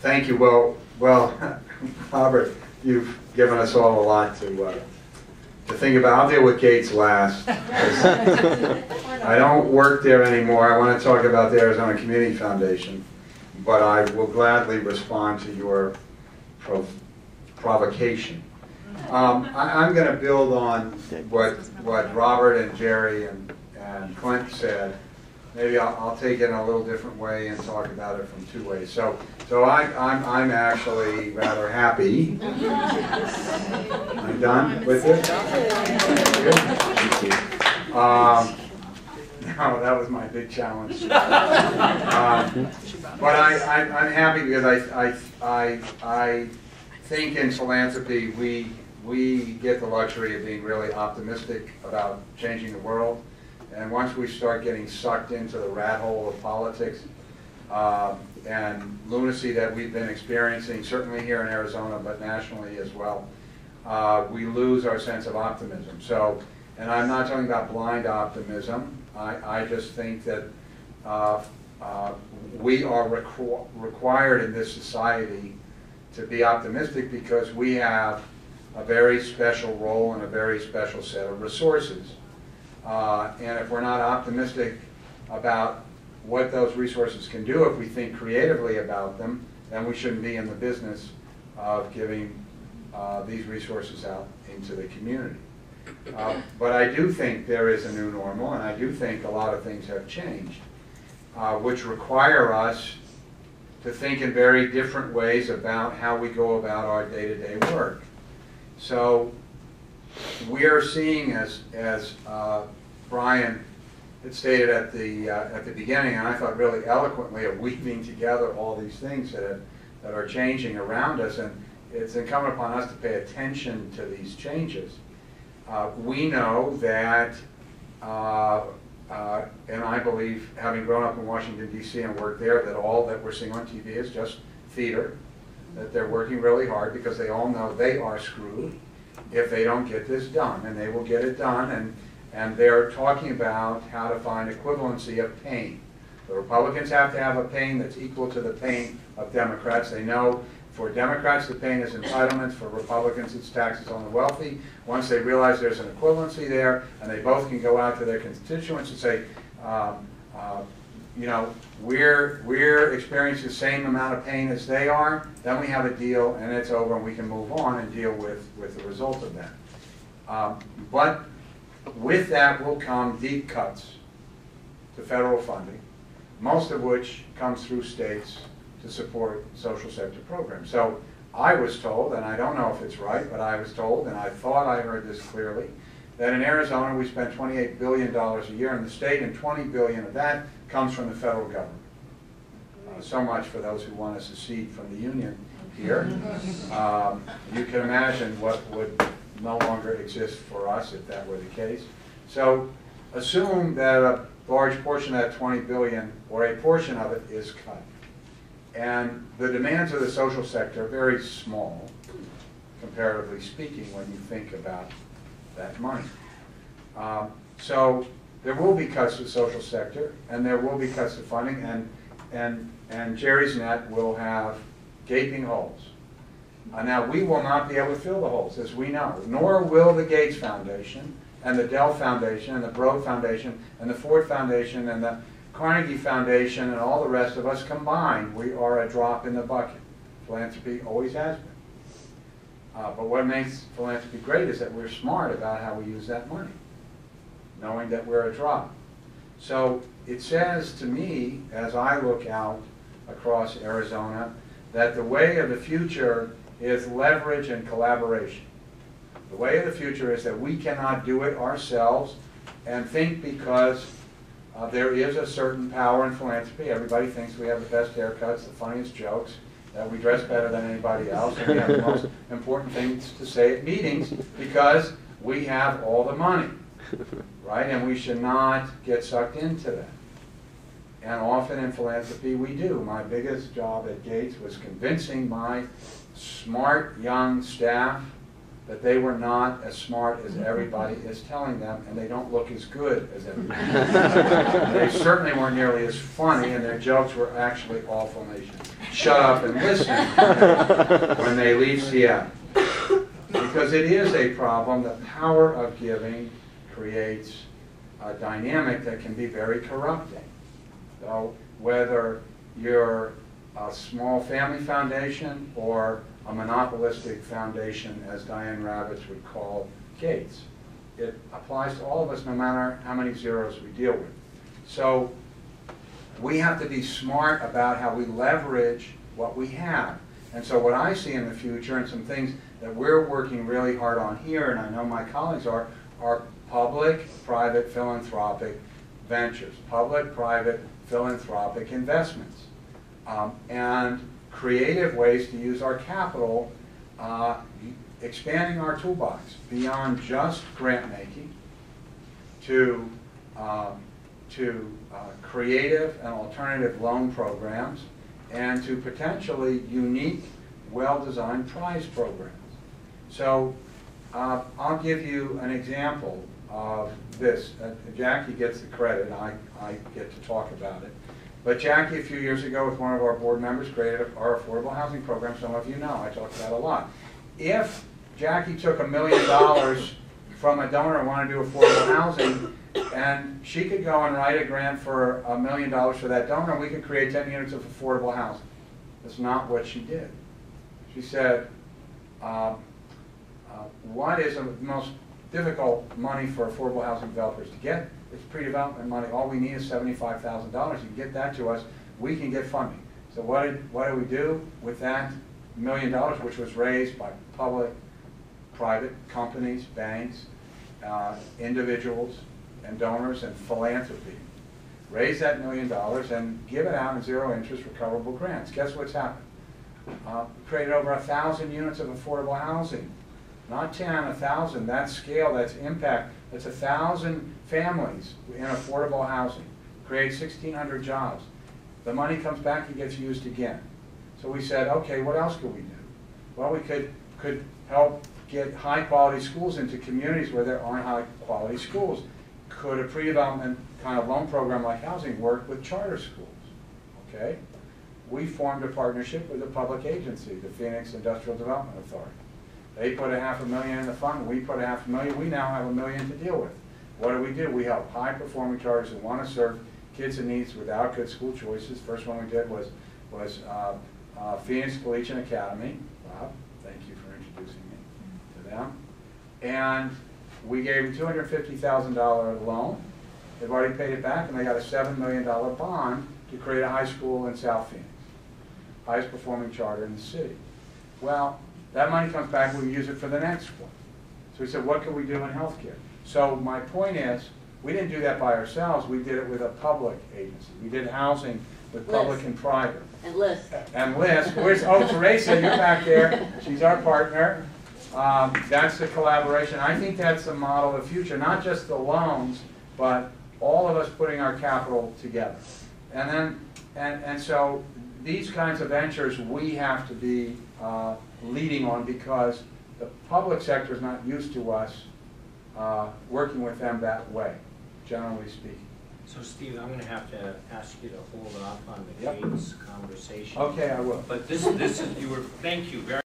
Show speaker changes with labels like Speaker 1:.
Speaker 1: Thank you. Well, Robert, you've given us all a lot to think about. I'll deal with Gates last. I don't work there anymore. I want to talk about the Arizona Community Foundation, but I will gladly respond to your provocation. I'm going to build on what Robert and Jerry and Clint said. Maybe I'll take it in a little different way and talk about it from two ways. So I'm actually rather happy. I'm done with it. No, that was my big challenge. But I'm happy because I think in philanthropy we get the luxury of being really optimistic about changing the world. And once we start getting sucked into the rat hole of politics and lunacy that we've been experiencing, certainly here in Arizona, but nationally as well, we lose our sense of optimism. So, and I'm not talking about blind optimism. I just think that we are required in this society to be optimistic because we have a very special role and a very special set of resources. And if we're not optimistic about what those resources can do, if we think creatively about them, then we shouldn't be in the business of giving these resources out into the community. But I do think there is a new normal, and I do think a lot of things have changed, which require us to think in very different ways about how we go about our day-to-day work. So we are seeing, as Brian had stated at the beginning, and I thought really eloquently, of weaving together all these things that are changing around us, and it's incumbent upon us to pay attention to these changes. We know that, and I believe, having grown up in Washington, D.C. and worked there, that all that we're seeing on TV is just theater, that they're working really hard because they all know they are screwed if they don't get this done, and they will get it done, and they're talking about how to find equivalency of pain. The Republicans have to have a pain that's equal to the pain of Democrats. They know for Democrats the pain is entitlements, for Republicans it's taxes on the wealthy. Once they realize there's an equivalency there, and they both can go out to their constituents and say, you know, we're experiencing the same amount of pain as they are, then we have a deal and it's over and we can move on and deal with the result of that. But with that will come deep cuts to federal funding, most of which comes through states to support social sector programs. So I was told, and I don't know if it's right, but I was told, and I thought I heard this clearly, that in Arizona we spend $28 billion a year in the state, and $20 billion of that comes from the federal government. So much for those who want to secede from the union here. You can imagine what would no longer exist for us if that were the case. So assume that a large portion of that $20 billion, or a portion of it, is cut. And the demands of the social sector are very small, comparatively speaking, when you think about that money. So there will be cuts to the social sector, and there will be cuts to funding, and Jerry's net will have gaping holes. Now, we will not be able to fill the holes, as we know, nor will the Gates Foundation, and the Dell Foundation, and the Broad Foundation, and the Ford Foundation, and the Carnegie Foundation, and all the rest of us combined. We are a drop in the bucket. Philanthropy always has been. But what makes philanthropy great is that we're smart about how we use that money, knowing that we're a drop. So it says to me, as I look out across Arizona, that the way of the future is leverage and collaboration. The way of the future is that we cannot do it ourselves and think because there is a certain power in philanthropy. Everybody thinks we have the best haircuts, the funniest jokes, that we dress better than anybody else, and we have the most important things to say at meetings because we have all the money, right? And we should not get sucked into that. And often in philanthropy we do. My biggest job at Gates was convincing my smart young staff that they were not as smart as everybody is telling them, and they don't look as good as everybody. They certainly weren't nearly as funny, and their jokes were actually all formation. Shut up and listen when they leave Seattle. Because it is a problem. The power of giving creates a dynamic that can be very corrupting. So whether you're a small family foundation or a monopolistic foundation, as Diane Ravitch would call Gates, it applies to all of us no matter how many zeros we deal with. So we have to be smart about how we leverage what we have. And so what I see in the future, and some things that we're working really hard on here, and I know my colleagues are public-private philanthropic ventures, public-private philanthropic investments, and creative ways to use our capital, expanding our toolbox beyond just grant making to creative and alternative loan programs, and to potentially unique, well-designed prize programs. So I'll give you an example of this. Jackie gets the credit, I get to talk about it. But Jackie, a few years ago, with one of our board members, created our affordable housing program. Some of you know, I talk about it a lot. If Jackie took $1 million from a donor and wanted to do affordable housing, and she could go and write a grant for $1 million for that donor, and we could create 10 units of affordable housing. That's not what she did. She said, what is the most difficult money for affordable housing developers to get? It's pre-development money. All we need is $75,000. You can get that to us. We can get funding. So what did we do with that $1 million, which was raised by public, private companies, banks, individuals, and donors, and philanthropy? Raise that $1 million and give it out in zero interest recoverable grants. Guess what's happened? Created over 1,000 units of affordable housing. Not 10, 1,000. That's scale, that's impact. That's 1,000 families in affordable housing. Creates 1,600 jobs. The money comes back and gets used again. So we said, okay, what else could we do? Well, we could help get high-quality schools into communities where there aren't high-quality schools. Could a pre-development kind of loan program like housing work with charter schools? Okay. We formed a partnership with a public agency, the Phoenix Industrial Development Authority. They put $500,000 in the fund, we put $500,000, we now have $1 million to deal with. What do? We help high-performing charters who want to serve kids in needs without good school choices. First one we did was Phoenix Collegiate Academy. Bob, thank you for introducing me to them. And we gave them a $250,000 loan. They've already paid it back, and they got a $7 million bond to create a high school in South Phoenix. Highest performing charter in the city. Well, that money comes back, we use it for the next one. So we said, what can we do in healthcare? So my point is, we didn't do that by ourselves, we did it with a public agency. We did housing with public and private.
Speaker 2: And Liz.
Speaker 1: And Liz, Teresa, you're back there. She's our partner. That's the collaboration. I think that's the model of the future, not just the loans, but all of us putting our capital together. And so these kinds of ventures we have to be leading on, because the public sector is not used to us working with them that way, generally speaking.
Speaker 3: So Steve, I'm going to have to ask you to hold off on the Gates conversation.
Speaker 1: Okay, I will.
Speaker 3: But this is thank you very